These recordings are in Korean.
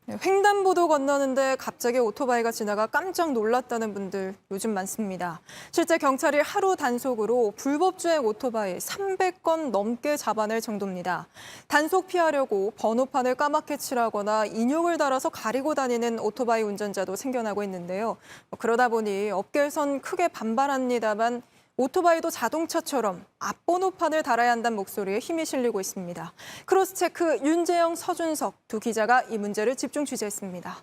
네, 횡단보도 건너는데 갑자기 오토바이가 지나가 깜짝 놀랐다는 분들 요즘 많습니다. 실제 경찰이 하루 단속으로 불법 주행 오토바이 300건 넘게 잡아낼 정도입니다. 단속 피하려고 번호판을 까맣게 칠하거나 인형을 달아서 가리고 다니는 오토바이 운전자도 생겨나고 있는데요. 그러다 보니 업계에선 크게 반발합니다만 오토바이도 자동차처럼 앞번호판을 달아야 한다는 목소리에 힘이 실리고 있습니다. 크로스체크 윤재영, 서준석 두 기자가 이 문제를 집중 취재했습니다.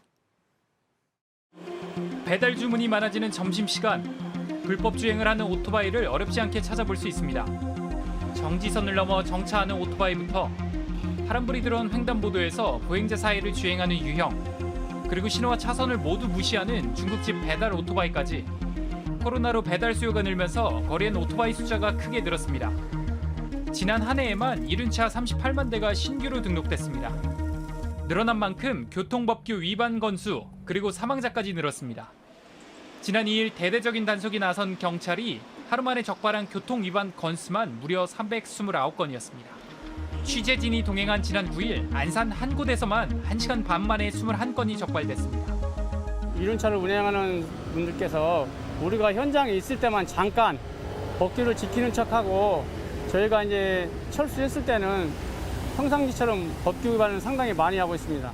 배달 주문이 많아지는 점심시간, 불법 주행을 하는 오토바이를 어렵지 않게 찾아볼 수 있습니다. 정지선을 넘어 정차하는 오토바이부터 파란불이 들어온 횡단보도에서 보행자 사이를 주행하는 유형, 그리고 신호와 차선을 모두 무시하는 중국집 배달 오토바이까지 코로나로 배달 수요가 늘면서 거리엔 오토바이 숫자가 크게 늘었습니다. 지난 한 해에만 이륜차 38만 대가 신규로 등록됐습니다. 늘어난 만큼 교통법규 위반 건수 그리고 사망자까지 늘었습니다. 지난 2일 대대적인 단속이 나선 경찰이 하루 만에 적발한 교통 위반 건수만 무려 329건이었습니다. 취재진이 동행한 지난 9일 안산 한 곳에서만 1시간 반 만에 21건이 적발됐습니다. 이륜차를 운행하는 분들께서 우리가 현장에 있을 때만 잠깐 법규를 지키는 척하고 저희가 이제 철수했을 때는 평상시처럼 법규 위반을 상당히 많이 하고 있습니다.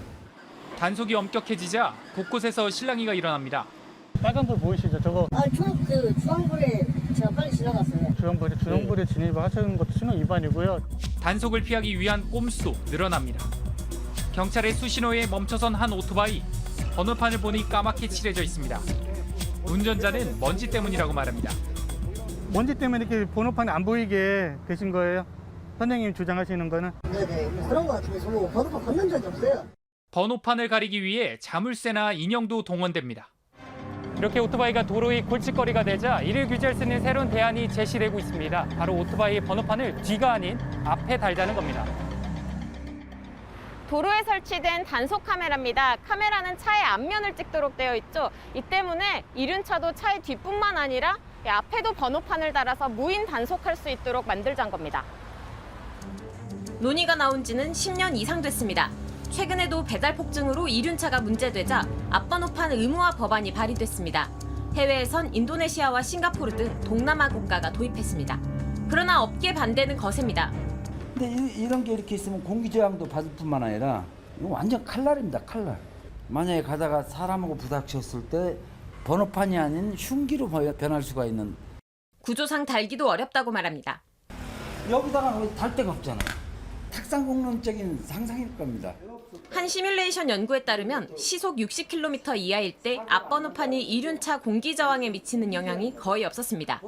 단속이 엄격해지자 곳곳에서 실랑이가 일어납니다. 빨간불 보이시죠? 저거 주황불에 제가 빨리 지나갔어요. 주황불에 진입하시는 것도 신호 위반이고요. 단속을 피하기 위한 꼼수 늘어납니다. 경찰의 수신호에 멈춰선 한 오토바이, 번호판을 보니 까맣게 칠해져 있습니다. 운전자는 먼지 때문이라고 말합니다. 먼지 때문에 이렇게 번호판이 안 보이게 되신 거예요? 선생님 주장하시는 거는? 네네, 뭐 그런 거 같은데 저뭐 번호판 건넌 적이 없어요. 번호판을 가리기 위해 자물쇠나 인형도 동원됩니다. 이렇게 오토바이가 도로의 골칫거리가 되자 이를 규제할 수 있는 새로운 대안이 제시되고 있습니다. 바로 오토바이의 번호판을 뒤가 아닌 앞에 달자는 겁니다. 도로에 설치된 단속 카메라입니다. 카메라는 차의 앞면을 찍도록 되어 있죠. 이 때문에 이륜차도 차의 뒷뿐만 아니라 앞에도 번호판을 달아서 무인 단속할 수 있도록 만들자는 겁니다. 논의가 나온 지는 10년 이상 됐습니다. 최근에도 배달 폭증으로 이륜차가 문제되자 앞번호판 의무화 법안이 발의됐습니다. 해외에선 인도네시아와 싱가포르 등 동남아 국가가 도입했습니다. 그러나 업계 반대는 거셉니다. 근데 이런 게 이렇게 있으면 공기저항도 받을 뿐만 아니라 이거 완전 칼날입니다, 칼날. 만약에 가다가 사람하고 부닥쳤을 때 번호판이 아닌 흉기로 변할 수가 있는. 구조상 달기도 어렵다고 말합니다. 여기다가 달 데가 없잖아요. 탁상공론적인 상상일 겁니다. 한 시뮬레이션 연구에 따르면 시속 60km 이하일 때 앞번호판이 이륜차 공기 저항에 미치는 영향이 거의 없었습니다.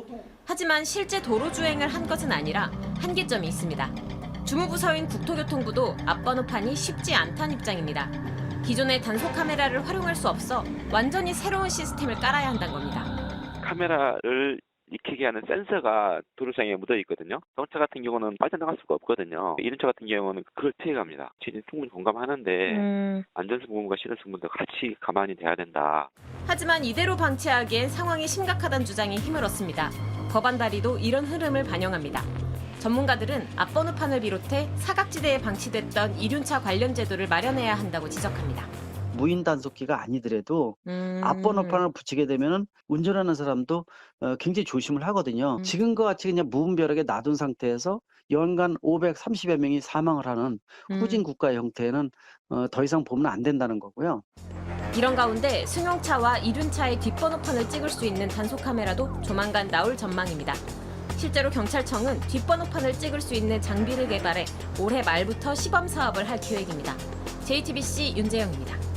하지만 실제 도로 주행을 한 것은 아니라 한계점이 있습니다. 주무부서인 국토교통부도 앞번호판이 쉽지 않다는 입장입니다. 기존의 단속 카메라를 활용할 수 없어 완전히 새로운 시스템을 깔아야 한다는 겁니다. 카메라를 익히게 하는 센서가 도로상에 묻어 있거든요. 자동차 같은 경우는 빠져나갈 수가 없거든요. 이륜차 같은 경우는 그걸 피해갑니다. 저는 충분히 공감하는데 안전승무원과 실효승무원도 같이 가만히 돼야 된다. 하지만 이대로 방치하기엔 상황이 심각하다는 주장이 힘을 얻습니다. 법안 발의도 이런 흐름을 반영합니다. 전문가들은 앞번호판을 비롯해 사각지대에 방치됐던 이륜차 관련 제도를 마련해야 한다고 지적합니다. 무인 단속기가 아니더라도 앞번호판을 붙이게 되면은 운전하는 사람도 굉장히 조심을 하거든요. 지금과 같이 그냥 무분별하게 놔둔 상태에서 연간 530여 명이 사망을 하는 후진 국가의 형태는 더 이상 보면 안 된다는 거고요. 이런 가운데 승용차와 이륜차의 뒷번호판을 찍을 수 있는 단속 카메라도 조만간 나올 전망입니다. 실제로 경찰청은 뒷번호판을 찍을 수 있는 장비를 개발해 올해 말부터 시범 사업을 할 계획입니다. JTBC 윤재영입니다.